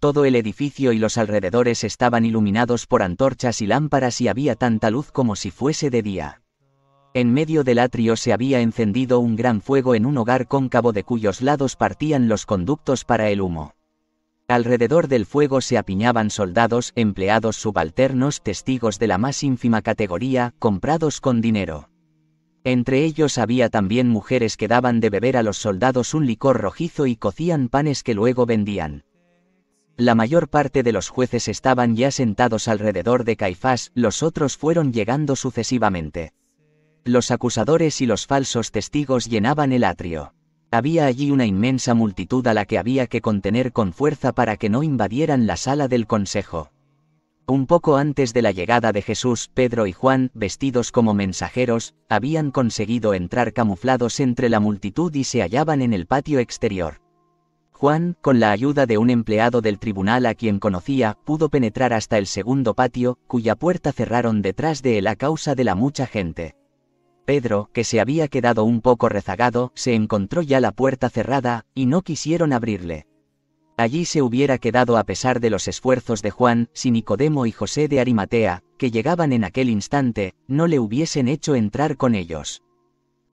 Todo el edificio y los alrededores estaban iluminados por antorchas y lámparas y había tanta luz como si fuese de día. En medio del atrio se había encendido un gran fuego en un hogar cóncavo de cuyos lados partían los conductos para el humo. Alrededor del fuego se apiñaban soldados, empleados subalternos, testigos de la más ínfima categoría, comprados con dinero. Entre ellos había también mujeres que daban de beber a los soldados un licor rojizo y cocían panes que luego vendían. La mayor parte de los jueces estaban ya sentados alrededor de Caifás, los otros fueron llegando sucesivamente. Los acusadores y los falsos testigos llenaban el atrio. Había allí una inmensa multitud a la que había que contener con fuerza para que no invadieran la sala del consejo. Un poco antes de la llegada de Jesús, Pedro y Juan, vestidos como mensajeros, habían conseguido entrar camuflados entre la multitud y se hallaban en el patio exterior. Juan, con la ayuda de un empleado del tribunal a quien conocía, pudo penetrar hasta el segundo patio, cuya puerta cerraron detrás de él a causa de la mucha gente. Pedro, que se había quedado un poco rezagado, se encontró ya la puerta cerrada, y no quisieron abrirle. Allí se hubiera quedado a pesar de los esfuerzos de Juan, si Nicodemo y José de Arimatea, que llegaban en aquel instante, no le hubiesen hecho entrar con ellos.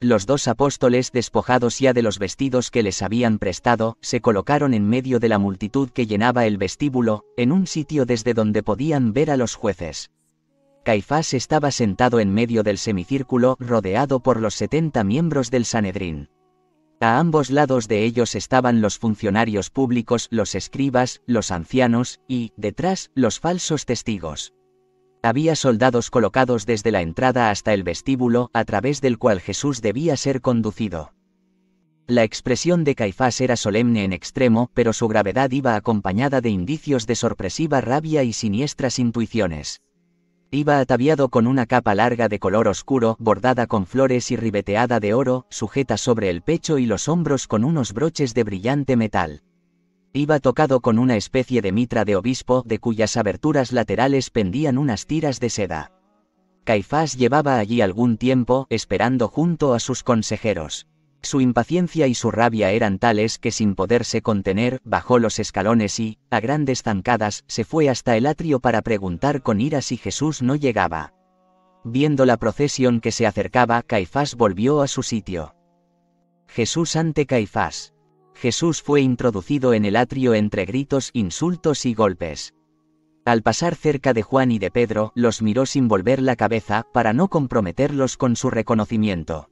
Los dos apóstoles, despojados ya de los vestidos que les habían prestado, se colocaron en medio de la multitud que llenaba el vestíbulo, en un sitio desde donde podían ver a los jueces. Caifás estaba sentado en medio del semicírculo, rodeado por los 70 miembros del Sanedrín. A ambos lados de ellos estaban los funcionarios públicos, los escribas, los ancianos, y, detrás, los falsos testigos. Había soldados colocados desde la entrada hasta el vestíbulo, a través del cual Jesús debía ser conducido. La expresión de Caifás era solemne en extremo, pero su gravedad iba acompañada de indicios de sorpresiva rabia y siniestras intuiciones. Iba ataviado con una capa larga de color oscuro, bordada con flores y ribeteada de oro, sujeta sobre el pecho y los hombros con unos broches de brillante metal. Iba tocado con una especie de mitra de obispo, de cuyas aberturas laterales pendían unas tiras de seda. Caifás llevaba allí algún tiempo, esperando junto a sus consejeros. Su impaciencia y su rabia eran tales que sin poderse contener, bajó los escalones y, a grandes zancadas, se fue hasta el atrio para preguntar con ira si Jesús no llegaba. Viendo la procesión que se acercaba, Caifás volvió a su sitio. Jesús ante Caifás. Jesús fue introducido en el atrio entre gritos, insultos y golpes. Al pasar cerca de Juan y de Pedro, los miró sin volver la cabeza, para no comprometerlos con su reconocimiento.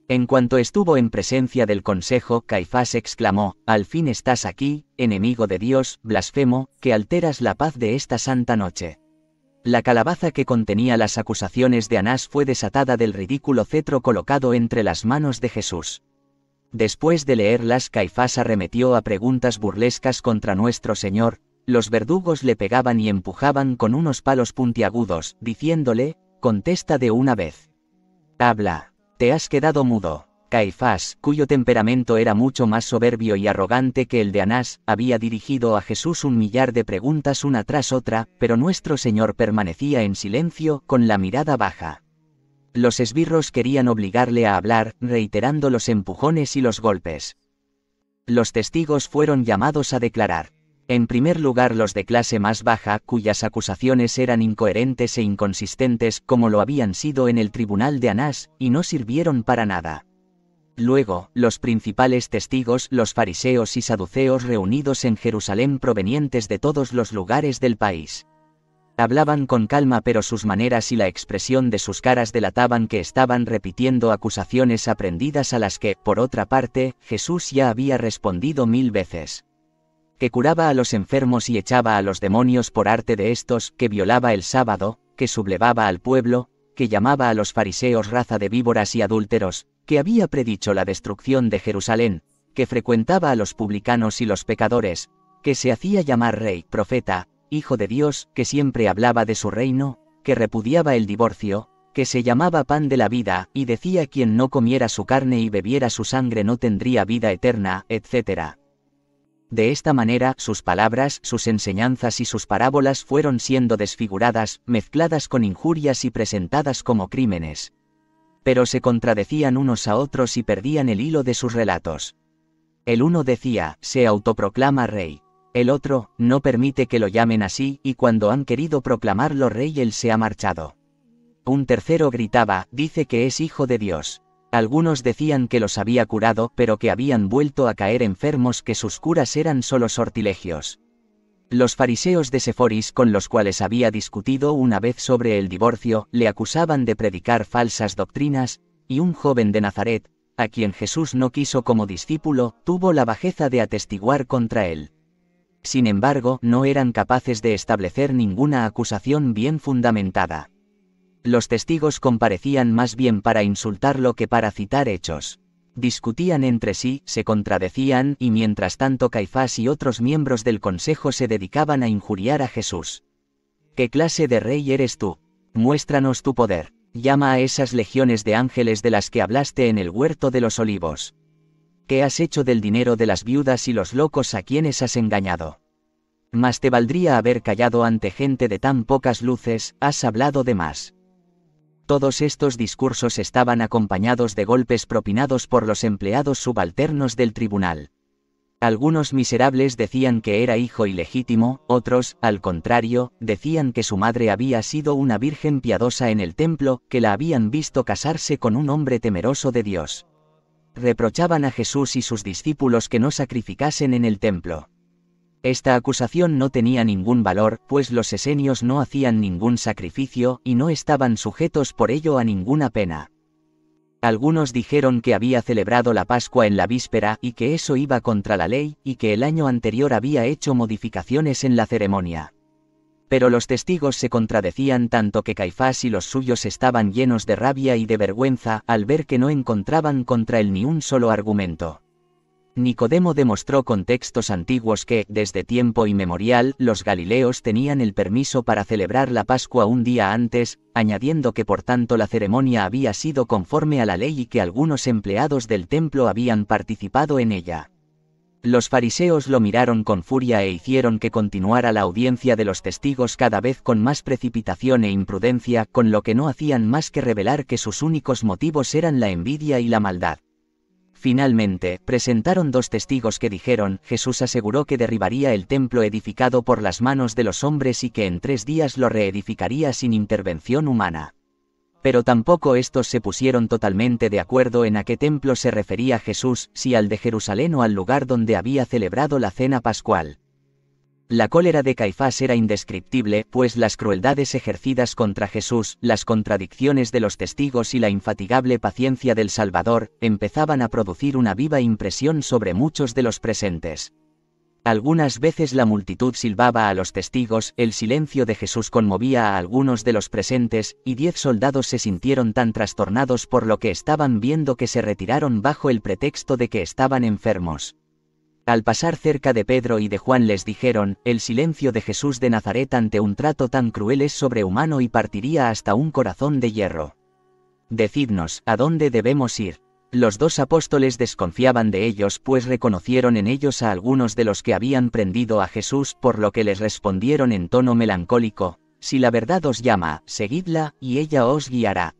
En cuanto estuvo en presencia del consejo, Caifás exclamó: «Al fin estás aquí, enemigo de Dios, blasfemo, que alteras la paz de esta santa noche». La calabaza que contenía las acusaciones de Anás fue desatada del ridículo cetro colocado entre las manos de Jesús. Después de leerlas, Caifás arremetió a preguntas burlescas contra nuestro Señor. Los verdugos le pegaban y empujaban con unos palos puntiagudos, diciéndole: «Contesta de una vez. Habla. Te has quedado mudo». Caifás, cuyo temperamento era mucho más soberbio y arrogante que el de Anás, había dirigido a Jesús 1.000.000 de preguntas una tras otra, pero nuestro Señor permanecía en silencio, con la mirada baja. Los esbirros querían obligarle a hablar, reiterando los empujones y los golpes. Los testigos fueron llamados a declarar. En primer lugar, los de clase más baja, cuyas acusaciones eran incoherentes e inconsistentes, como lo habían sido en el tribunal de Anás, y no sirvieron para nada. Luego, los principales testigos, los fariseos y saduceos reunidos en Jerusalén provenientes de todos los lugares del país. Hablaban con calma, pero sus maneras y la expresión de sus caras delataban que estaban repitiendo acusaciones aprendidas a las que, por otra parte, Jesús ya había respondido 1000 veces. Que curaba a los enfermos y echaba a los demonios por arte de estos, que violaba el sábado, que sublevaba al pueblo, que llamaba a los fariseos raza de víboras y adúlteros, que había predicho la destrucción de Jerusalén, que frecuentaba a los publicanos y los pecadores, que se hacía llamar rey, profeta, hijo de Dios, que siempre hablaba de su reino, que repudiaba el divorcio, que se llamaba pan de la vida, y decía: quien no comiera su carne y bebiera su sangre no tendría vida eterna, etc. De esta manera, sus palabras, sus enseñanzas y sus parábolas fueron siendo desfiguradas, mezcladas con injurias y presentadas como crímenes. Pero se contradecían unos a otros y perdían el hilo de sus relatos. El uno decía: se autoproclama rey. El otro, no permite que lo llamen así, y cuando han querido proclamarlo rey él se ha marchado. Un tercero gritaba, dice que es hijo de Dios. Algunos decían que los había curado, pero que habían vuelto a caer enfermos, que sus curas eran solo sortilegios. Los fariseos de Seforis, con los cuales había discutido una vez sobre el divorcio, le acusaban de predicar falsas doctrinas, y un joven de Nazaret, a quien Jesús no quiso como discípulo, tuvo la bajeza de atestiguar contra él. Sin embargo, no eran capaces de establecer ninguna acusación bien fundamentada. Los testigos comparecían más bien para insultarlo que para citar hechos. Discutían entre sí, se contradecían, y mientras tanto Caifás y otros miembros del consejo se dedicaban a injuriar a Jesús. ¿Qué clase de rey eres tú? Muéstranos tu poder. Llama a esas legiones de ángeles de las que hablaste en el huerto de los olivos. ¿Qué has hecho del dinero de las viudas y los locos a quienes has engañado? Mas te valdría haber callado ante gente de tan pocas luces, has hablado de más. Todos estos discursos estaban acompañados de golpes propinados por los empleados subalternos del tribunal. Algunos miserables decían que era hijo ilegítimo, otros, al contrario, decían que su madre había sido una virgen piadosa en el templo, que la habían visto casarse con un hombre temeroso de Dios. Reprochaban a Jesús y sus discípulos que no sacrificasen en el templo. Esta acusación no tenía ningún valor, pues los esenios no hacían ningún sacrificio, y no estaban sujetos por ello a ninguna pena. Algunos dijeron que había celebrado la Pascua en la víspera, y que eso iba contra la ley, y que el año anterior había hecho modificaciones en la ceremonia. Pero los testigos se contradecían tanto que Caifás y los suyos estaban llenos de rabia y de vergüenza, al ver que no encontraban contra él ni un solo argumento. Nicodemo demostró con textos antiguos que, desde tiempo inmemorial, los galileos tenían el permiso para celebrar la Pascua un día antes, añadiendo que por tanto la ceremonia había sido conforme a la ley y que algunos empleados del templo habían participado en ella. Los fariseos lo miraron con furia e hicieron que continuara la audiencia de los testigos cada vez con más precipitación e imprudencia, con lo que no hacían más que revelar que sus únicos motivos eran la envidia y la maldad. Finalmente, presentaron dos testigos que dijeron, Jesús aseguró que derribaría el templo edificado por las manos de los hombres y que en 3 días lo reedificaría sin intervención humana. Pero tampoco estos se pusieron totalmente de acuerdo en a qué templo se refería Jesús, si al de Jerusalén o al lugar donde había celebrado la cena pascual. La cólera de Caifás era indescriptible, pues las crueldades ejercidas contra Jesús, las contradicciones de los testigos y la infatigable paciencia del Salvador, empezaban a producir una viva impresión sobre muchos de los presentes. Algunas veces la multitud silbaba a los testigos, el silencio de Jesús conmovía a algunos de los presentes, y 10 soldados se sintieron tan trastornados por lo que estaban viendo que se retiraron bajo el pretexto de que estaban enfermos. Al pasar cerca de Pedro y de Juan les dijeron, el silencio de Jesús de Nazaret ante un trato tan cruel es sobrehumano y partiría hasta un corazón de hierro. Decidnos, ¿a dónde debemos ir? Los 2 apóstoles desconfiaban de ellos, pues reconocieron en ellos a algunos de los que habían prendido a Jesús, por lo que les respondieron en tono melancólico, si la verdad os llama, seguidla, y ella os guiará.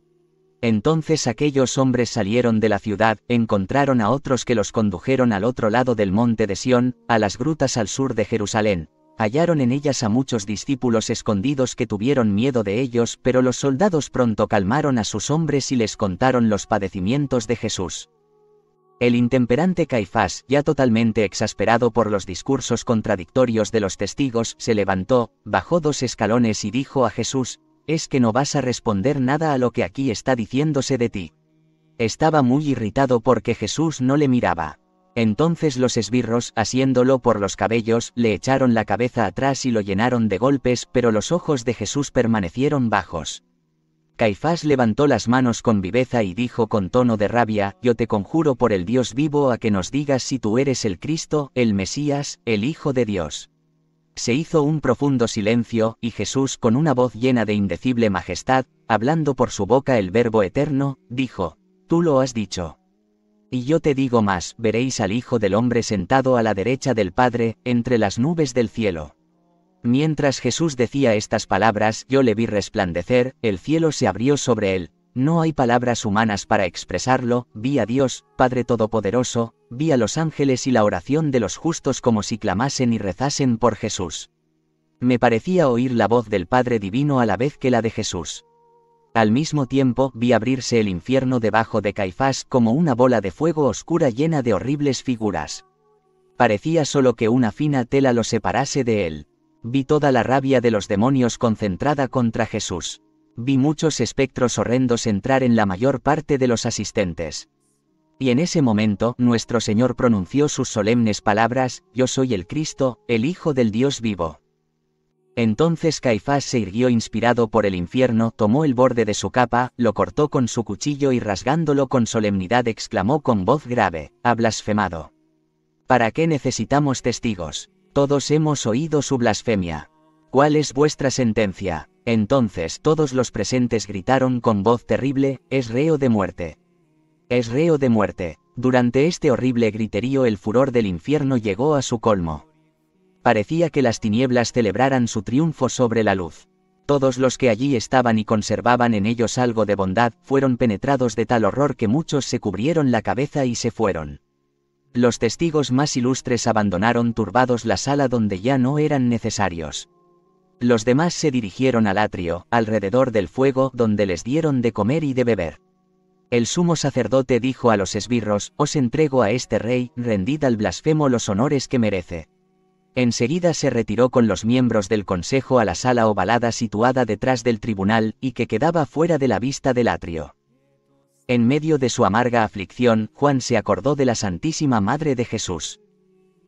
Entonces aquellos hombres salieron de la ciudad, encontraron a otros que los condujeron al otro lado del monte de Sión, a las grutas al sur de Jerusalén. Hallaron en ellas a muchos discípulos escondidos que tuvieron miedo de ellos, pero los soldados pronto calmaron a sus hombres y les contaron los padecimientos de Jesús. El intemperante Caifás, ya totalmente exasperado por los discursos contradictorios de los testigos, se levantó, bajó 2 escalones y dijo a Jesús, ¿es que no vas a responder nada a lo que aquí está diciéndose de ti? Estaba muy irritado porque Jesús no le miraba. Entonces los esbirros, asiéndolo por los cabellos, le echaron la cabeza atrás y lo llenaron de golpes, pero los ojos de Jesús permanecieron bajos. Caifás levantó las manos con viveza y dijo con tono de rabia, yo te conjuro por el Dios vivo a que nos digas si tú eres el Cristo, el Mesías, el Hijo de Dios. Se hizo un profundo silencio, y Jesús, con una voz llena de indecible majestad, hablando por su boca el Verbo eterno, dijo, tú lo has dicho. Y yo te digo más, veréis al Hijo del Hombre sentado a la derecha del Padre, entre las nubes del cielo. Mientras Jesús decía estas palabras, yo le vi resplandecer, el cielo se abrió sobre él, No hay palabras humanas para expresarlo, vi a Dios, Padre Todopoderoso, vi a los ángeles y la oración de los justos como si clamasen y rezasen por Jesús. Me parecía oír la voz del Padre Divino a la vez que la de Jesús. Al mismo tiempo vi abrirse el infierno debajo de Caifás como una bola de fuego oscura llena de horribles figuras. Parecía solo que una fina tela lo separase de él. Vi toda la rabia de los demonios concentrada contra Jesús. Vi muchos espectros horrendos entrar en la mayor parte de los asistentes. Y en ese momento, nuestro Señor pronunció sus solemnes palabras: «Yo soy el Cristo, el Hijo del Dios vivo». Entonces Caifás se irguió inspirado por el infierno, tomó el borde de su capa, lo cortó con su cuchillo y rasgándolo con solemnidad exclamó con voz grave: «Ha blasfemado. ¿Para qué necesitamos testigos? Todos hemos oído su blasfemia. ¿Cuál es vuestra sentencia?». Entonces todos los presentes gritaron con voz terrible: «Es reo de muerte. Es reo de muerte». Durante este horrible griterío el furor del infierno llegó a su colmo. Parecía que las tinieblas celebraran su triunfo sobre la luz. Todos los que allí estaban y conservaban en ellos algo de bondad, fueron penetrados de tal horror que muchos se cubrieron la cabeza y se fueron. Los testigos más ilustres abandonaron turbados la sala donde ya no eran necesarios. Los demás se dirigieron al atrio, alrededor del fuego, donde les dieron de comer y de beber. El sumo sacerdote dijo a los esbirros: «Os entrego a este rey, rendid al blasfemo los honores que merece». Enseguida se retiró con los miembros del consejo a la sala ovalada situada detrás del tribunal, y que quedaba fuera de la vista del atrio. En medio de su amarga aflicción, Juan se acordó de la Santísima Madre de Jesús.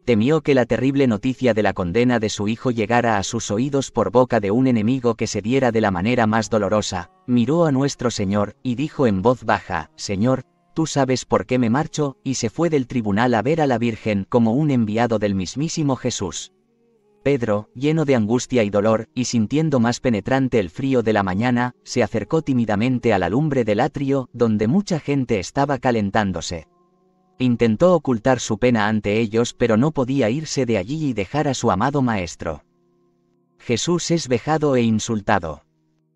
Temió que la terrible noticia de la condena de su hijo llegara a sus oídos por boca de un enemigo que se diera de la manera más dolorosa. Miró a nuestro Señor, y dijo en voz baja: «Señor, tú sabes por qué me marcho», y se fue del tribunal a ver a la Virgen como un enviado del mismísimo Jesús. Pedro, lleno de angustia y dolor, y sintiendo más penetrante el frío de la mañana, se acercó tímidamente a la lumbre del atrio, donde mucha gente estaba calentándose. Intentó ocultar su pena ante ellos, pero no podía irse de allí y dejar a su amado Maestro. Jesús es vejado e insultado.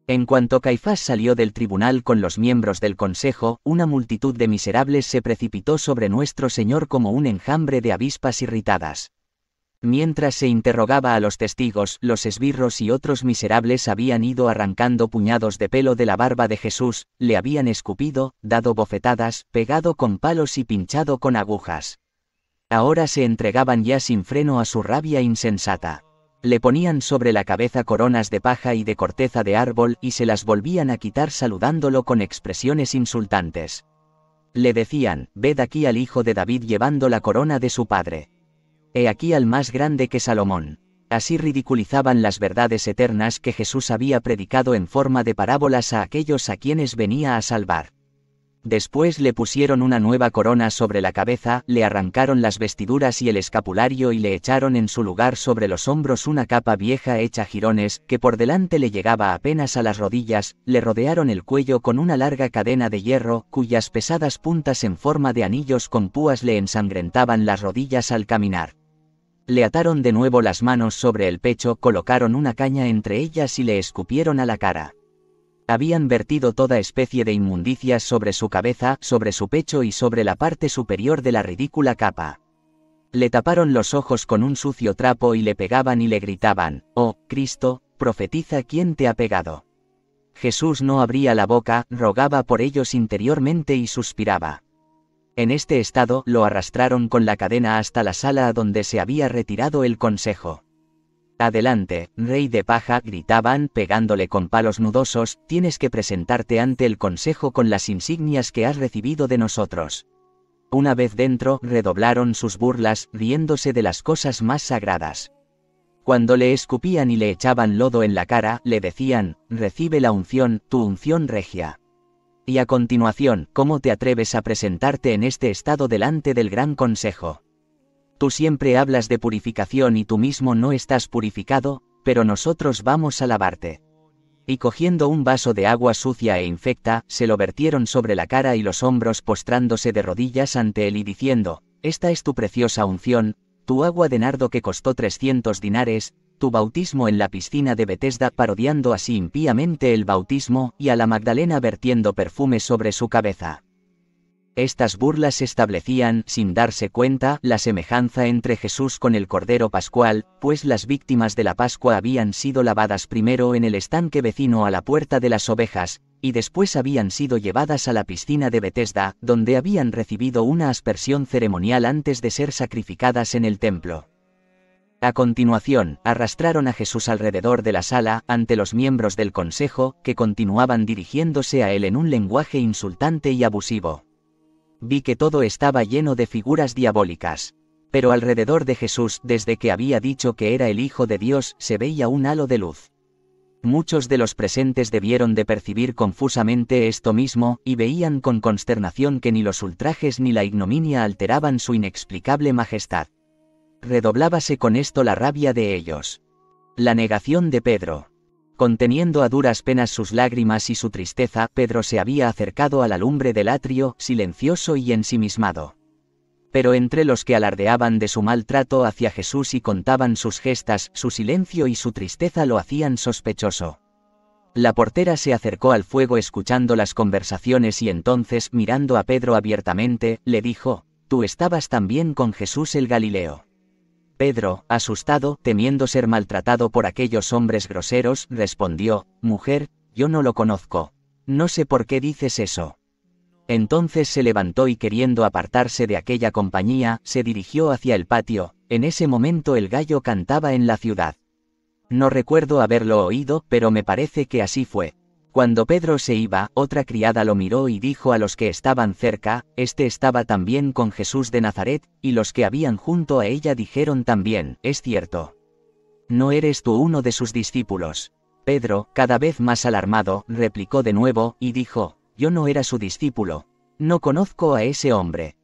En cuanto Caifás salió del tribunal con los miembros del consejo, una multitud de miserables se precipitó sobre nuestro Señor como un enjambre de avispas irritadas. Mientras se interrogaba a los testigos, los esbirros y otros miserables habían ido arrancando puñados de pelo de la barba de Jesús, le habían escupido, dado bofetadas, pegado con palos y pinchado con agujas. Ahora se entregaban ya sin freno a su rabia insensata. Le ponían sobre la cabeza coronas de paja y de corteza de árbol, y se las volvían a quitar saludándolo con expresiones insultantes. Le decían: «Ved aquí al hijo de David llevando la corona de su padre. He aquí al más grande que Salomón». Así ridiculizaban las verdades eternas que Jesús había predicado en forma de parábolas a aquellos a quienes venía a salvar. Después le pusieron una nueva corona sobre la cabeza, le arrancaron las vestiduras y el escapulario y le echaron en su lugar sobre los hombros una capa vieja hecha jirones, que por delante le llegaba apenas a las rodillas, le rodearon el cuello con una larga cadena de hierro, cuyas pesadas puntas en forma de anillos con púas le ensangrentaban las rodillas al caminar. Le ataron de nuevo las manos sobre el pecho, colocaron una caña entre ellas y le escupieron a la cara. Habían vertido toda especie de inmundicias sobre su cabeza, sobre su pecho y sobre la parte superior de la ridícula capa. Le taparon los ojos con un sucio trapo y le pegaban y le gritaban: «Oh, Cristo, profetiza quién te ha pegado». Jesús no abría la boca, rogaba por ellos interiormente y suspiraba. En este estado, lo arrastraron con la cadena hasta la sala a donde se había retirado el consejo. «Adelante, rey de paja», gritaban, pegándole con palos nudosos, «tienes que presentarte ante el consejo con las insignias que has recibido de nosotros». Una vez dentro, redoblaron sus burlas, riéndose de las cosas más sagradas. Cuando le escupían y le echaban lodo en la cara, le decían: «Recibe la unción, tu unción regia». Y a continuación: «¿Cómo te atreves a presentarte en este estado delante del gran consejo? Tú siempre hablas de purificación y tú mismo no estás purificado, pero nosotros vamos a lavarte». Y cogiendo un vaso de agua sucia e infecta, se lo vertieron sobre la cara y los hombros, postrándose de rodillas ante él y diciendo: «Esta es tu preciosa unción, tu agua de nardo que costó 300 dinares, tu bautismo en la piscina de Betesda, parodiando así impíamente el bautismo, y a la Magdalena vertiendo perfume sobre su cabeza. Estas burlas establecían, sin darse cuenta, la semejanza entre Jesús con el Cordero Pascual, pues las víctimas de la Pascua habían sido lavadas primero en el estanque vecino a la puerta de las ovejas, y después habían sido llevadas a la piscina de Betesda, donde habían recibido una aspersión ceremonial antes de ser sacrificadas en el templo. A continuación, arrastraron a Jesús alrededor de la sala, ante los miembros del consejo, que continuaban dirigiéndose a él en un lenguaje insultante y abusivo. Vi que todo estaba lleno de figuras diabólicas. Pero alrededor de Jesús, desde que había dicho que era el Hijo de Dios, se veía un halo de luz. Muchos de los presentes debieron de percibir confusamente esto mismo, y veían con consternación que ni los ultrajes ni la ignominia alteraban su inexplicable majestad. Redoblábase con esto la rabia de ellos. La negación de Pedro. Conteniendo a duras penas sus lágrimas y su tristeza, Pedro se había acercado a la lumbre del atrio, silencioso y ensimismado. Pero entre los que alardeaban de su maltrato hacia Jesús y contaban sus gestas, su silencio y su tristeza lo hacían sospechoso. La portera se acercó al fuego escuchando las conversaciones y entonces, mirando a Pedro abiertamente, le dijo: «Tú estabas también con Jesús el Galileo». Pedro, asustado, temiendo ser maltratado por aquellos hombres groseros, respondió: «Mujer, yo no lo conozco. No sé por qué dices eso». Entonces se levantó y queriendo apartarse de aquella compañía, se dirigió hacia el patio. En ese momento el gallo cantaba en la ciudad. No recuerdo haberlo oído, pero me parece que así fue. Cuando Pedro se iba, otra criada lo miró y dijo a los que estaban cerca: «Este estaba también con Jesús de Nazaret», y los que habían junto a ella dijeron también: «Es cierto. ¿No eres tú uno de sus discípulos?». Pedro, cada vez más alarmado, replicó de nuevo, y dijo: «Yo no era su discípulo. No conozco a ese hombre».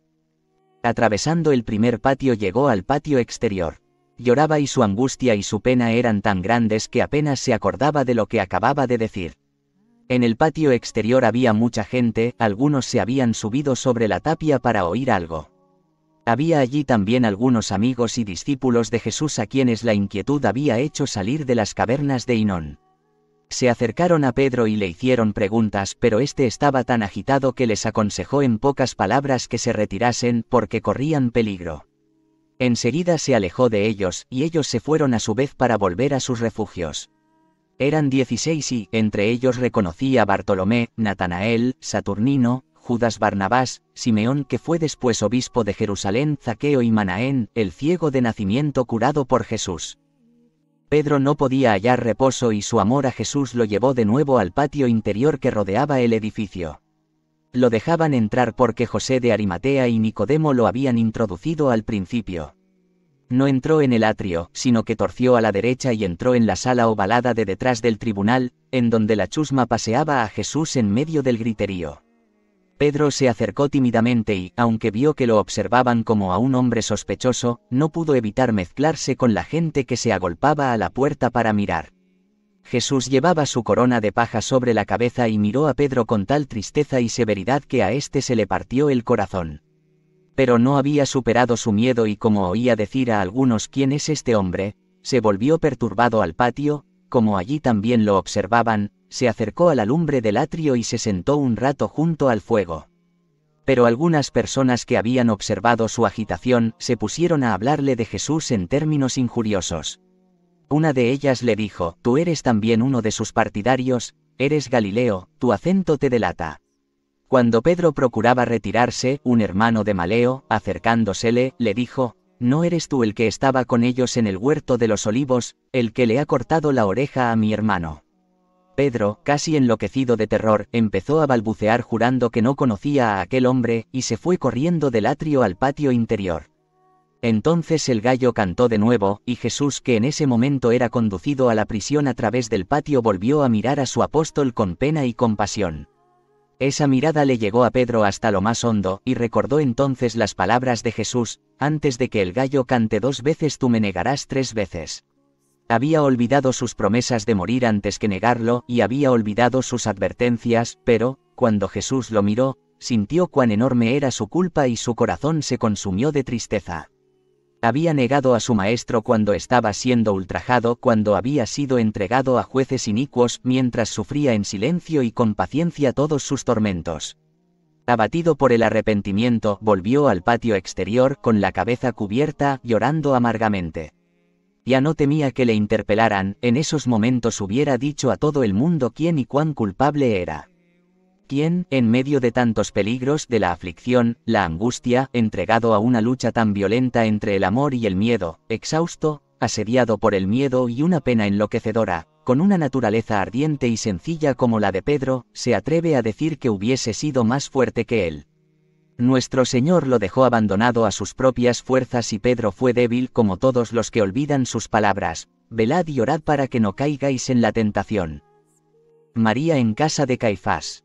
Atravesando el primer patio llegó al patio exterior. Lloraba y su angustia y su pena eran tan grandes que apenas se acordaba de lo que acababa de decir. En el patio exterior había mucha gente, algunos se habían subido sobre la tapia para oír algo. Había allí también algunos amigos y discípulos de Jesús a quienes la inquietud había hecho salir de las cavernas de Hinón. Se acercaron a Pedro y le hicieron preguntas, pero éste estaba tan agitado que les aconsejó en pocas palabras que se retirasen, porque corrían peligro. Enseguida se alejó de ellos, y ellos se fueron a su vez para volver a sus refugios. Eran 16 y, entre ellos reconocí a Bartolomé, Natanael, Saturnino, Judas Barnabás, Simeón que fue después obispo de Jerusalén, Zaqueo y Manaén, el ciego de nacimiento curado por Jesús. Pedro no podía hallar reposo y su amor a Jesús lo llevó de nuevo al patio interior que rodeaba el edificio. Lo dejaban entrar porque José de Arimatea y Nicodemo lo habían introducido al principio. No entró en el atrio, sino que torció a la derecha y entró en la sala ovalada de detrás del tribunal, en donde la chusma paseaba a Jesús en medio del griterío. Pedro se acercó tímidamente y, aunque vio que lo observaban como a un hombre sospechoso, no pudo evitar mezclarse con la gente que se agolpaba a la puerta para mirar. Jesús llevaba su corona de paja sobre la cabeza y miró a Pedro con tal tristeza y severidad que a éste se le partió el corazón. Pero no había superado su miedo y como oía decir a algunos «¿Quién es este hombre?», se volvió perturbado al patio, como allí también lo observaban, se acercó a la lumbre del atrio y se sentó un rato junto al fuego. Pero algunas personas que habían observado su agitación, se pusieron a hablarle de Jesús en términos injuriosos. Una de ellas le dijo: «Tú eres también uno de sus partidarios, eres Galileo, tu acento te delata». Cuando Pedro procuraba retirarse, un hermano de Maleo, acercándosele, le dijo: «¿No eres tú el que estaba con ellos en el huerto de los olivos, el que le ha cortado la oreja a mi hermano?». Pedro, casi enloquecido de terror, empezó a balbucear jurando que no conocía a aquel hombre, y se fue corriendo del atrio al patio interior. Entonces el gallo cantó de nuevo, y Jesús, que en ese momento era conducido a la prisión a través del patio, volvió a mirar a su apóstol con pena y compasión. Esa mirada le llegó a Pedro hasta lo más hondo, y recordó entonces las palabras de Jesús: «Antes de que el gallo cante 2 veces tú me negarás 3 veces». Había olvidado sus promesas de morir antes que negarlo, y había olvidado sus advertencias, pero, cuando Jesús lo miró, sintió cuán enorme era su culpa y su corazón se consumió de tristeza. Había negado a su maestro cuando estaba siendo ultrajado, cuando había sido entregado a jueces inicuos, mientras sufría en silencio y con paciencia todos sus tormentos. Abatido por el arrepentimiento, volvió al patio exterior, con la cabeza cubierta, llorando amargamente. Ya no temía que le interpelaran, en esos momentos hubiera dicho a todo el mundo quién y cuán culpable era. ¿Quién, en medio de tantos peligros, de la aflicción, la angustia, entregado a una lucha tan violenta entre el amor y el miedo, exhausto, asediado por el miedo y una pena enloquecedora, con una naturaleza ardiente y sencilla como la de Pedro, se atreve a decir que hubiese sido más fuerte que él? Nuestro Señor lo dejó abandonado a sus propias fuerzas y Pedro fue débil como todos los que olvidan sus palabras. Velad y orad para que no caigáis en la tentación. María en casa de Caifás.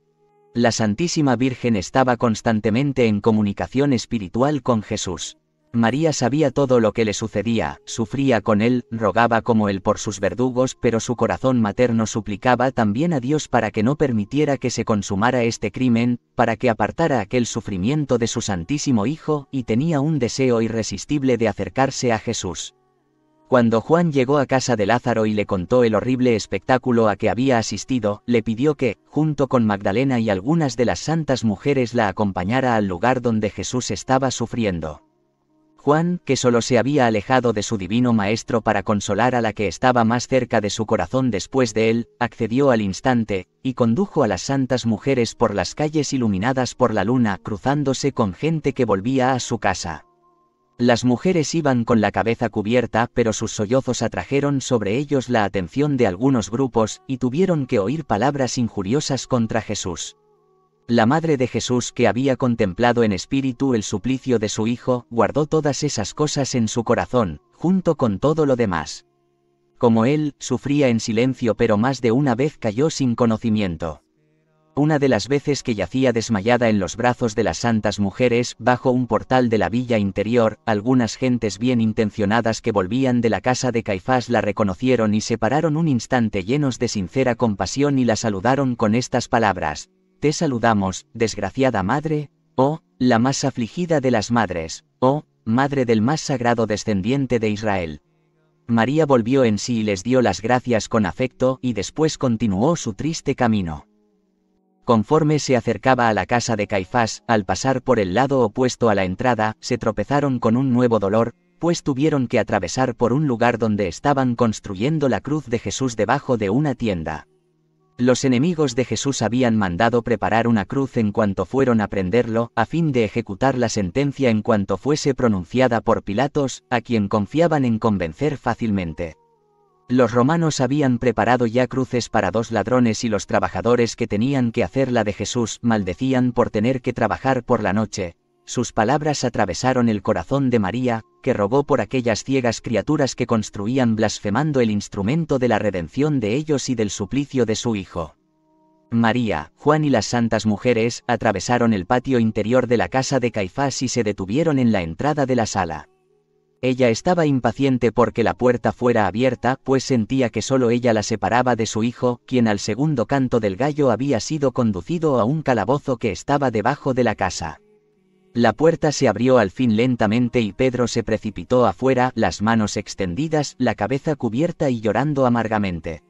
La Santísima Virgen estaba constantemente en comunicación espiritual con Jesús. María sabía todo lo que le sucedía, sufría con él, rogaba como él por sus verdugos, pero su corazón materno suplicaba también a Dios para que no permitiera que se consumara este crimen, para que apartara aquel sufrimiento de su Santísimo Hijo, y tenía un deseo irresistible de acercarse a Jesús. Cuando Juan llegó a casa de Lázaro y le contó el horrible espectáculo a que había asistido, le pidió que, junto con Magdalena y algunas de las santas mujeres, la acompañara al lugar donde Jesús estaba sufriendo. Juan, que solo se había alejado de su divino maestro para consolar a la que estaba más cerca de su corazón después de él, accedió al instante, y condujo a las santas mujeres por las calles iluminadas por la luna, cruzándose con gente que volvía a su casa. Las mujeres iban con la cabeza cubierta, pero sus sollozos atrajeron sobre ellos la atención de algunos grupos, y tuvieron que oír palabras injuriosas contra Jesús. La madre de Jesús, que había contemplado en espíritu el suplicio de su hijo, guardó todas esas cosas en su corazón, junto con todo lo demás. Como él, sufría en silencio, pero más de una vez cayó sin conocimiento. Una de las veces que yacía desmayada en los brazos de las santas mujeres, bajo un portal de la villa interior, algunas gentes bien intencionadas que volvían de la casa de Caifás la reconocieron y se pararon un instante llenos de sincera compasión y la saludaron con estas palabras: «Te saludamos, desgraciada madre, oh, la más afligida de las madres, oh, madre del más sagrado descendiente de Israel». María volvió en sí y les dio las gracias con afecto, y después continuó su triste camino. Conforme se acercaba a la casa de Caifás, al pasar por el lado opuesto a la entrada, se tropezaron con un nuevo dolor, pues tuvieron que atravesar por un lugar donde estaban construyendo la cruz de Jesús debajo de una tienda. Los enemigos de Jesús habían mandado preparar una cruz en cuanto fueron a prenderlo, a fin de ejecutar la sentencia en cuanto fuese pronunciada por Pilatos, a quien confiaban en convencer fácilmente. Los romanos habían preparado ya cruces para 2 ladrones y los trabajadores que tenían que hacer la de Jesús maldecían por tener que trabajar por la noche. Sus palabras atravesaron el corazón de María, que rogó por aquellas ciegas criaturas que construían blasfemando el instrumento de la redención de ellos y del suplicio de su Hijo. María, Juan y las santas mujeres atravesaron el patio interior de la casa de Caifás y se detuvieron en la entrada de la sala. Ella estaba impaciente porque la puerta fuera abierta, pues sentía que solo ella la separaba de su hijo, quien al segundo canto del gallo había sido conducido a un calabozo que estaba debajo de la casa. La puerta se abrió al fin lentamente y Pedro se precipitó afuera, las manos extendidas, la cabeza cubierta y llorando amargamente.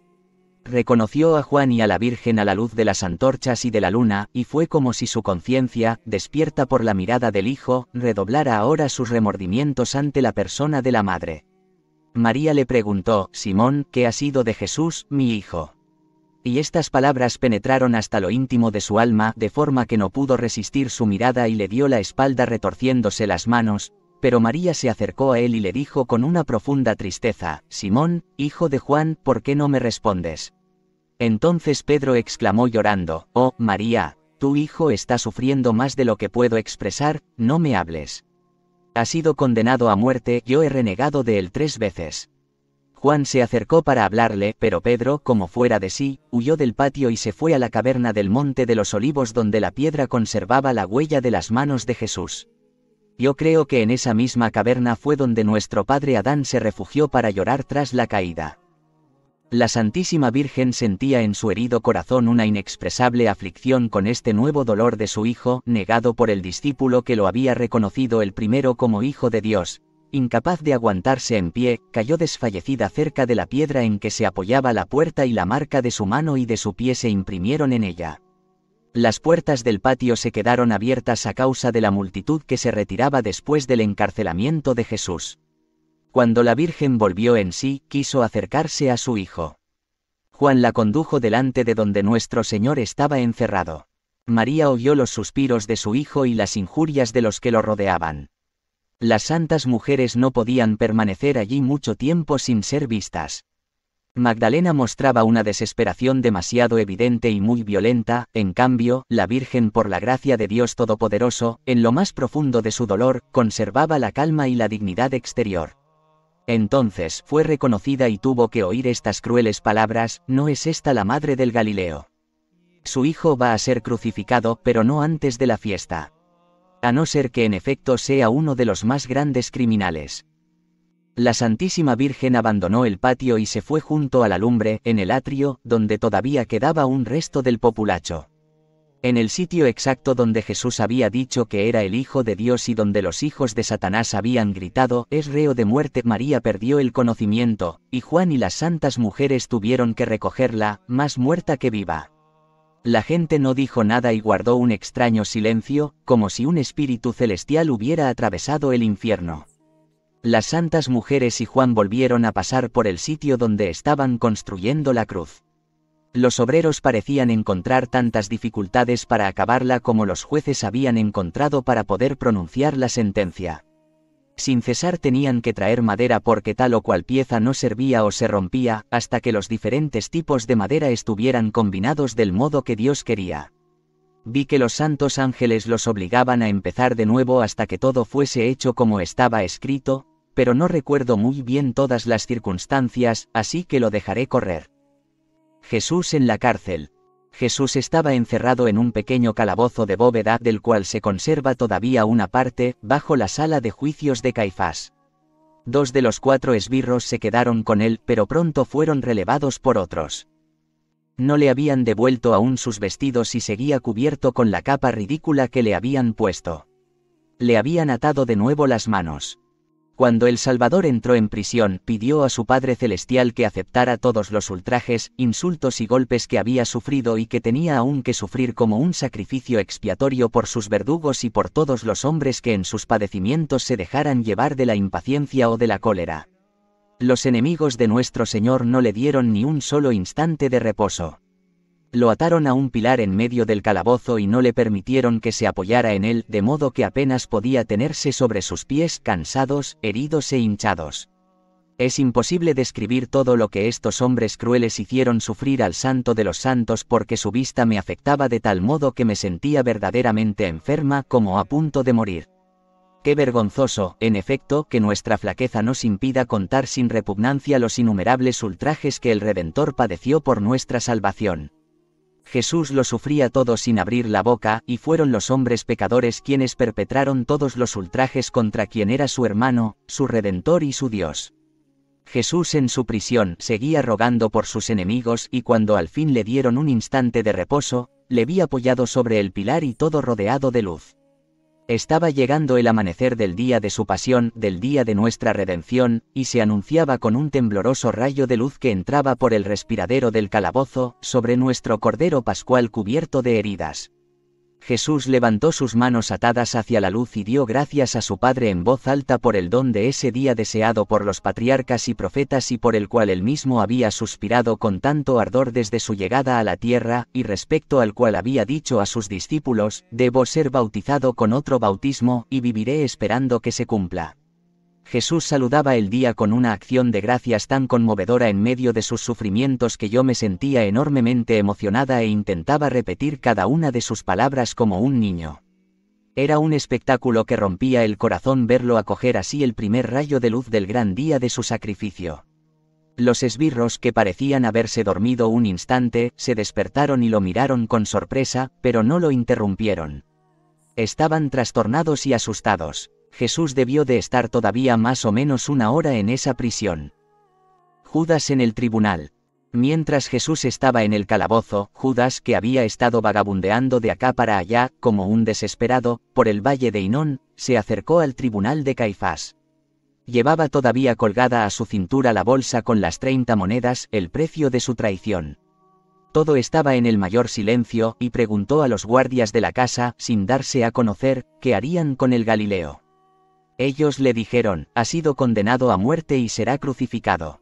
Reconoció a Juan y a la Virgen a la luz de las antorchas y de la luna, y fue como si su conciencia, despierta por la mirada del Hijo, redoblara ahora sus remordimientos ante la persona de la Madre. María le preguntó: «Simón, ¿qué ha sido de Jesús, mi hijo?». Y estas palabras penetraron hasta lo íntimo de su alma, de forma que no pudo resistir su mirada y le dio la espalda retorciéndose las manos, pero María se acercó a él y le dijo con una profunda tristeza: «Simón, hijo de Juan, ¿por qué no me respondes?». Entonces Pedro exclamó llorando: «Oh, María, tu hijo está sufriendo más de lo que puedo expresar, no me hables. Ha sido condenado a muerte, yo he renegado de él 3 veces». Juan se acercó para hablarle, pero Pedro, como fuera de sí, huyó del patio y se fue a la caverna del Monte de los Olivos donde la piedra conservaba la huella de las manos de Jesús. Yo creo que en esa misma caverna fue donde nuestro padre Adán se refugió para llorar tras la caída. La Santísima Virgen sentía en su herido corazón una inexpresable aflicción con este nuevo dolor de su hijo, negado por el discípulo que lo había reconocido el primero como Hijo de Dios, incapaz de aguantarse en pie, cayó desfallecida cerca de la piedra en que se apoyaba la puerta y la marca de su mano y de su pie se imprimieron en ella. Las puertas del patio se quedaron abiertas a causa de la multitud que se retiraba después del encarcelamiento de Jesús. Cuando la Virgen volvió en sí, quiso acercarse a su hijo. Juan la condujo delante de donde nuestro Señor estaba encerrado. María oyó los suspiros de su hijo y las injurias de los que lo rodeaban. Las santas mujeres no podían permanecer allí mucho tiempo sin ser vistas. Magdalena mostraba una desesperación demasiado evidente y muy violenta, en cambio, la Virgen, por la gracia de Dios Todopoderoso, en lo más profundo de su dolor, conservaba la calma y la dignidad exterior. Entonces fue reconocida y tuvo que oír estas crueles palabras: ¿no es esta la madre del Galileo? Su hijo va a ser crucificado, pero no antes de la fiesta. A no ser que en efecto sea uno de los más grandes criminales. La Santísima Virgen abandonó el patio y se fue junto a la lumbre, en el atrio, donde todavía quedaba un resto del populacho. En el sitio exacto donde Jesús había dicho que era el Hijo de Dios y donde los hijos de Satanás habían gritado: «Es reo de muerte», María perdió el conocimiento, y Juan y las santas mujeres tuvieron que recogerla, más muerta que viva. La gente no dijo nada y guardó un extraño silencio, como si un espíritu celestial hubiera atravesado el infierno. Las santas mujeres y Juan volvieron a pasar por el sitio donde estaban construyendo la cruz. Los obreros parecían encontrar tantas dificultades para acabarla como los jueces habían encontrado para poder pronunciar la sentencia. Sin cesar tenían que traer madera porque tal o cual pieza no servía o se rompía, hasta que los diferentes tipos de madera estuvieran combinados del modo que Dios quería. Vi que los santos ángeles los obligaban a empezar de nuevo hasta que todo fuese hecho como estaba escrito, pero no recuerdo muy bien todas las circunstancias, así que lo dejaré correr. Jesús en la cárcel. Jesús estaba encerrado en un pequeño calabozo de bóveda del cual se conserva todavía una parte, bajo la sala de juicios de Caifás. 2 de los 4 esbirros se quedaron con él, pero pronto fueron relevados por otros. No le habían devuelto aún sus vestidos y seguía cubierto con la capa ridícula que le habían puesto. Le habían atado de nuevo las manos. Cuando el Salvador entró en prisión, pidió a su Padre Celestial que aceptara todos los ultrajes, insultos y golpes que había sufrido y que tenía aún que sufrir como un sacrificio expiatorio por sus verdugos y por todos los hombres que en sus padecimientos se dejaran llevar de la impaciencia o de la cólera. Los enemigos de nuestro Señor no le dieron ni un solo instante de reposo. Lo ataron a un pilar en medio del calabozo y no le permitieron que se apoyara en él, de modo que apenas podía tenerse sobre sus pies, cansados, heridos e hinchados. Es imposible describir todo lo que estos hombres crueles hicieron sufrir al Santo de los Santos porque su vista me afectaba de tal modo que me sentía verdaderamente enferma, como a punto de morir. Qué vergonzoso, en efecto, que nuestra flaqueza nos impida contar sin repugnancia los innumerables ultrajes que el Redentor padeció por nuestra salvación. Jesús lo sufría todo sin abrir la boca, y fueron los hombres pecadores quienes perpetraron todos los ultrajes contra quien era su hermano, su Redentor y su Dios. Jesús en su prisión seguía rogando por sus enemigos y cuando al fin le dieron un instante de reposo, le vi apoyado sobre el pilar y todo rodeado de luz. Estaba llegando el amanecer del día de su pasión, del día de nuestra redención, y se anunciaba con un tembloroso rayo de luz que entraba por el respiradero del calabozo, sobre nuestro Cordero Pascual cubierto de heridas. Jesús levantó sus manos atadas hacia la luz y dio gracias a su Padre en voz alta por el don de ese día deseado por los patriarcas y profetas y por el cual él mismo había suspirado con tanto ardor desde su llegada a la tierra, y respecto al cual había dicho a sus discípulos: «Debo ser bautizado con otro bautismo, y viviré esperando que se cumpla». Jesús saludaba el día con una acción de gracias tan conmovedora en medio de sus sufrimientos que yo me sentía enormemente emocionada e intentaba repetir cada una de sus palabras como un niño. Era un espectáculo que rompía el corazón verlo acoger así el primer rayo de luz del gran día de su sacrificio. Los esbirros, que parecían haberse dormido un instante, se despertaron y lo miraron con sorpresa, pero no lo interrumpieron. Estaban trastornados y asustados. Jesús debió de estar todavía más o menos una hora en esa prisión. Judas en el tribunal. Mientras Jesús estaba en el calabozo, Judas, que había estado vagabundeando de acá para allá, como un desesperado, por el valle de Hinón, se acercó al tribunal de Caifás. Llevaba todavía colgada a su cintura la bolsa con las 30 monedas, el precio de su traición. Todo estaba en el mayor silencio, y preguntó a los guardias de la casa, sin darse a conocer, qué harían con el Galileo. Ellos le dijeron, ha sido condenado a muerte y será crucificado.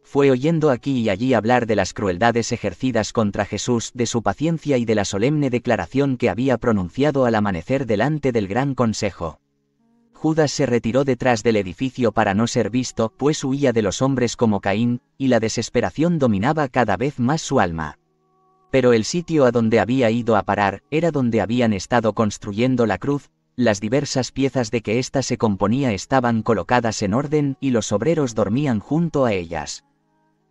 Fue oyendo aquí y allí hablar de las crueldades ejercidas contra Jesús, de su paciencia y de la solemne declaración que había pronunciado al amanecer delante del gran consejo. Judas se retiró detrás del edificio para no ser visto, pues huía de los hombres como Caín, y la desesperación dominaba cada vez más su alma. Pero el sitio a donde había ido a parar, era donde habían estado construyendo la cruz. Las diversas piezas de que ésta se componía estaban colocadas en orden, y los obreros dormían junto a ellas.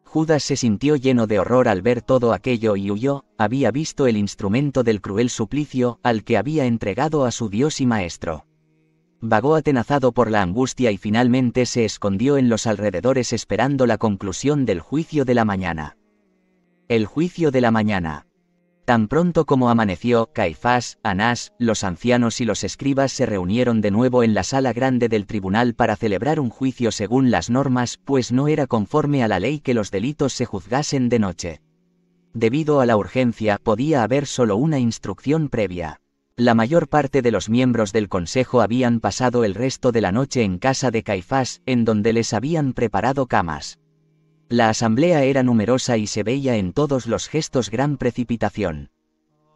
Judas se sintió lleno de horror al ver todo aquello y huyó. Había visto el instrumento del cruel suplicio, al que había entregado a su Dios y Maestro. Vagó atenazado por la angustia y finalmente se escondió en los alrededores esperando la conclusión del juicio de la mañana. El juicio de la mañana. Tan pronto como amaneció, Caifás, Anás, los ancianos y los escribas se reunieron de nuevo en la sala grande del tribunal para celebrar un juicio según las normas, pues no era conforme a la ley que los delitos se juzgasen de noche. Debido a la urgencia, podía haber solo una instrucción previa. La mayor parte de los miembros del consejo habían pasado el resto de la noche en casa de Caifás, en donde les habían preparado camas. La asamblea era numerosa y se veía en todos los gestos gran precipitación.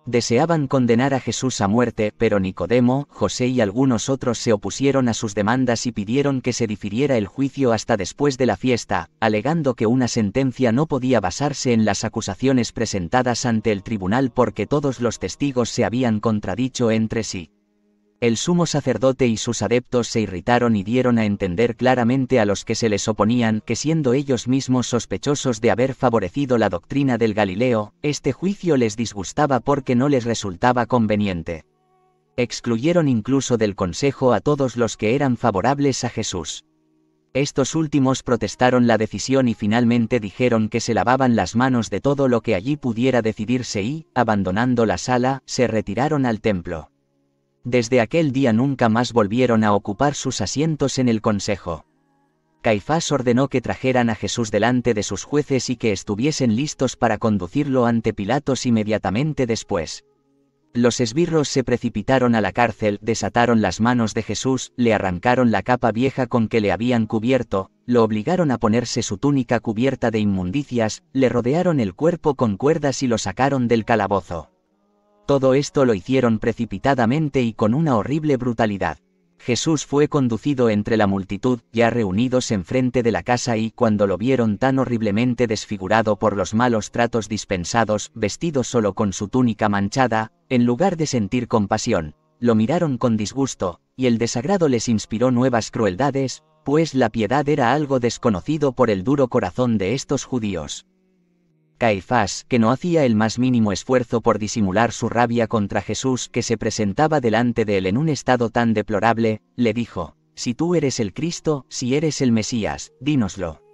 Deseaban condenar a Jesús a muerte, pero Nicodemo, José y algunos otros se opusieron a sus demandas y pidieron que se difiriera el juicio hasta después de la fiesta, alegando que una sentencia no podía basarse en las acusaciones presentadas ante el tribunal porque todos los testigos se habían contradicho entre sí. El sumo sacerdote y sus adeptos se irritaron y dieron a entender claramente a los que se les oponían que siendo ellos mismos sospechosos de haber favorecido la doctrina del Galileo, este juicio les disgustaba porque no les resultaba conveniente. Excluyeron incluso del consejo a todos los que eran favorables a Jesús. Estos últimos protestaron la decisión y finalmente dijeron que se lavaban las manos de todo lo que allí pudiera decidirse y, abandonando la sala, se retiraron al templo. Desde aquel día nunca más volvieron a ocupar sus asientos en el consejo. Caifás ordenó que trajeran a Jesús delante de sus jueces y que estuviesen listos para conducirlo ante Pilatos inmediatamente después. Los esbirros se precipitaron a la cárcel, desataron las manos de Jesús, le arrancaron la capa vieja con que le habían cubierto, lo obligaron a ponerse su túnica cubierta de inmundicias, le rodearon el cuerpo con cuerdas y lo sacaron del calabozo. Todo esto lo hicieron precipitadamente y con una horrible brutalidad. Jesús fue conducido entre la multitud, ya reunidos enfrente de la casa y cuando lo vieron tan horriblemente desfigurado por los malos tratos dispensados, vestido solo con su túnica manchada, en lugar de sentir compasión, lo miraron con disgusto, y el desagrado les inspiró nuevas crueldades, pues la piedad era algo desconocido por el duro corazón de estos judíos. Caifás, que no hacía el más mínimo esfuerzo por disimular su rabia contra Jesús que se presentaba delante de él en un estado tan deplorable, le dijo, «Si tú eres el Cristo, si eres el Mesías, dínoslo».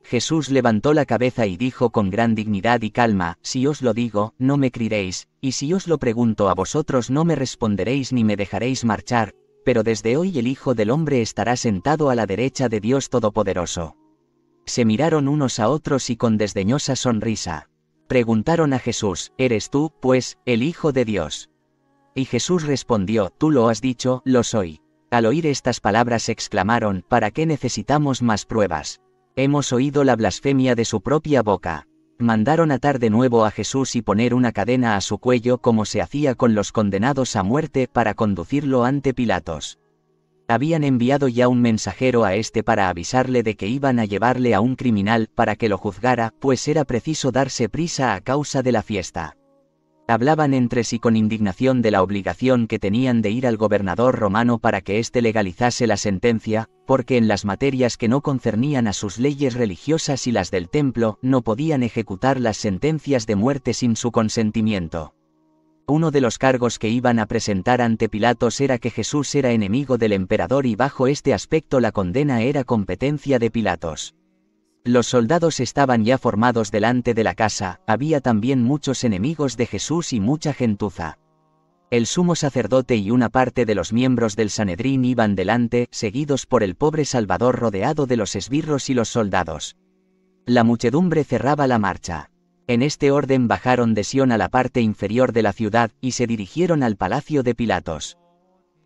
Jesús levantó la cabeza y dijo con gran dignidad y calma, «Si os lo digo, no me creeréis, y si os lo pregunto a vosotros no me responderéis ni me dejaréis marchar, pero desde hoy el Hijo del Hombre estará sentado a la derecha de Dios Todopoderoso». Se miraron unos a otros y con desdeñosa sonrisa preguntaron a Jesús, «¿Eres tú, pues, el Hijo de Dios?». Y Jesús respondió, «Tú lo has dicho, lo soy». Al oír estas palabras exclamaron, «¿Para qué necesitamos más pruebas? Hemos oído la blasfemia de su propia boca». Mandaron atar de nuevo a Jesús y poner una cadena a su cuello como se hacía con los condenados a muerte para conducirlo ante Pilatos. Habían enviado ya un mensajero a este para avisarle de que iban a llevarle a un criminal para que lo juzgara, pues era preciso darse prisa a causa de la fiesta. Hablaban entre sí con indignación de la obligación que tenían de ir al gobernador romano para que éste legalizase la sentencia, porque en las materias que no concernían a sus leyes religiosas y las del templo, no podían ejecutar las sentencias de muerte sin su consentimiento. Uno de los cargos que iban a presentar ante Pilatos era que Jesús era enemigo del emperador y bajo este aspecto la condena era competencia de Pilatos. Los soldados estaban ya formados delante de la casa, había también muchos enemigos de Jesús y mucha gentuza. El sumo sacerdote y una parte de los miembros del Sanedrín iban delante, seguidos por el pobre Salvador rodeado de los esbirros y los soldados. La muchedumbre cerraba la marcha. En este orden bajaron de Sión a la parte inferior de la ciudad, y se dirigieron al palacio de Pilatos.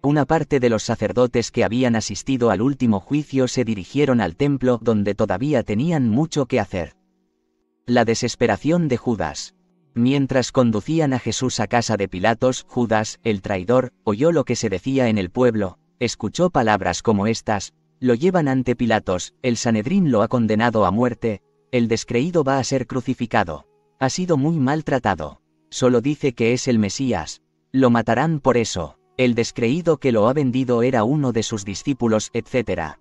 Una parte de los sacerdotes que habían asistido al último juicio se dirigieron al templo, donde todavía tenían mucho que hacer. La desesperación de Judas. Mientras conducían a Jesús a casa de Pilatos, Judas, el traidor, oyó lo que se decía en el pueblo, escuchó palabras como estas: lo llevan ante Pilatos, el Sanedrín lo ha condenado a muerte, el descreído va a ser crucificado. Ha sido muy maltratado. Solo dice que es el Mesías. Lo matarán por eso. El descreído que lo ha vendido era uno de sus discípulos, etc.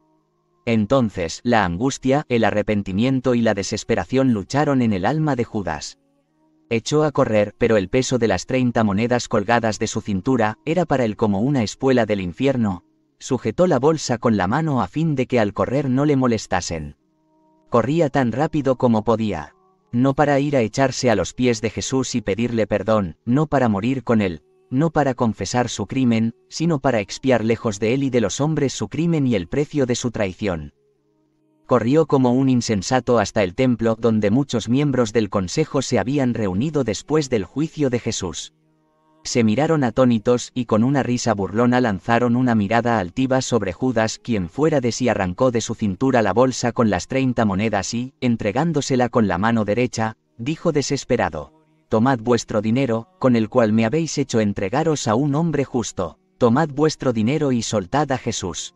Entonces, la angustia, el arrepentimiento y la desesperación lucharon en el alma de Judas. Echó a correr, pero el peso de las 30 monedas colgadas de su cintura era para él como una espuela del infierno. Sujetó la bolsa con la mano a fin de que al correr no le molestasen. Corría tan rápido como podía. No para ir a echarse a los pies de Jesús y pedirle perdón, no para morir con él, no para confesar su crimen, sino para expiar lejos de él y de los hombres su crimen y el precio de su traición. Corrió como un insensato hasta el templo, donde muchos miembros del consejo se habían reunido después del juicio de Jesús. Se miraron atónitos, y con una risa burlona lanzaron una mirada altiva sobre Judas, quien fuera de sí arrancó de su cintura la bolsa con las 30 monedas y, entregándosela con la mano derecha, dijo desesperado: tomad vuestro dinero, con el cual me habéis hecho entregaros a un hombre justo, tomad vuestro dinero y soltad a Jesús.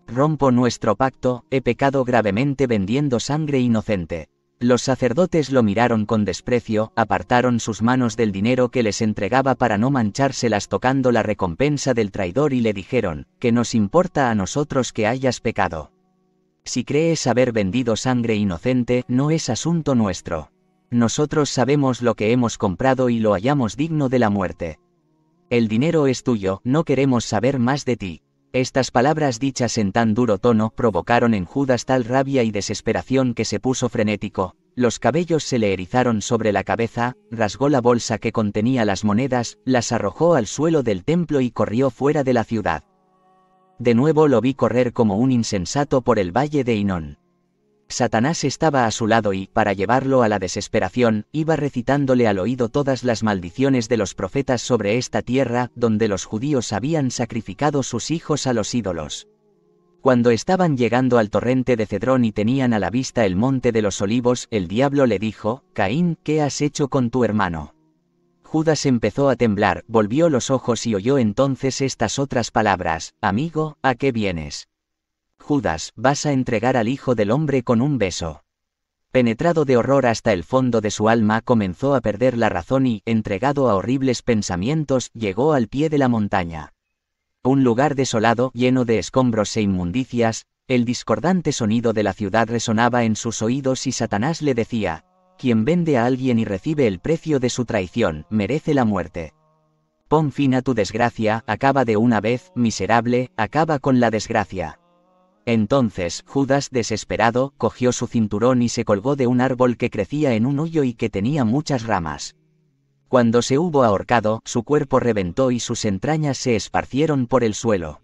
Rompo nuestro pacto, he pecado gravemente vendiendo sangre inocente. Los sacerdotes lo miraron con desprecio, apartaron sus manos del dinero que les entregaba para no manchárselas tocando la recompensa del traidor y le dijeron: ¿qué nos importa a nosotros que hayas pecado? Si crees haber vendido sangre inocente, no es asunto nuestro. Nosotros sabemos lo que hemos comprado y lo hallamos digno de la muerte. El dinero es tuyo, no queremos saber más de ti. Estas palabras dichas en tan duro tono provocaron en Judas tal rabia y desesperación que se puso frenético, los cabellos se le erizaron sobre la cabeza, rasgó la bolsa que contenía las monedas, las arrojó al suelo del templo y corrió fuera de la ciudad. De nuevo lo vi correr como un insensato por el valle de Hinón. Satanás estaba a su lado y, para llevarlo a la desesperación, iba recitándole al oído todas las maldiciones de los profetas sobre esta tierra, donde los judíos habían sacrificado sus hijos a los ídolos. Cuando estaban llegando al torrente de Cedrón y tenían a la vista el monte de los olivos, el diablo le dijo: Caín, ¿qué has hecho con tu hermano? Judas empezó a temblar, volvió los ojos y oyó entonces estas otras palabras: amigo, ¿a qué vienes? Judas, vas a entregar al Hijo del Hombre con un beso. Penetrado de horror hasta el fondo de su alma, comenzó a perder la razón y, entregado a horribles pensamientos, llegó al pie de la montaña. Un lugar desolado, lleno de escombros e inmundicias, el discordante sonido de la ciudad resonaba en sus oídos y Satanás le decía: quien vende a alguien y recibe el precio de su traición, merece la muerte. Pon fin a tu desgracia, acaba de una vez, miserable, acaba con la desgracia. Entonces, Judas, desesperado, cogió su cinturón y se colgó de un árbol que crecía en un hoyo y que tenía muchas ramas. Cuando se hubo ahorcado, su cuerpo reventó y sus entrañas se esparcieron por el suelo.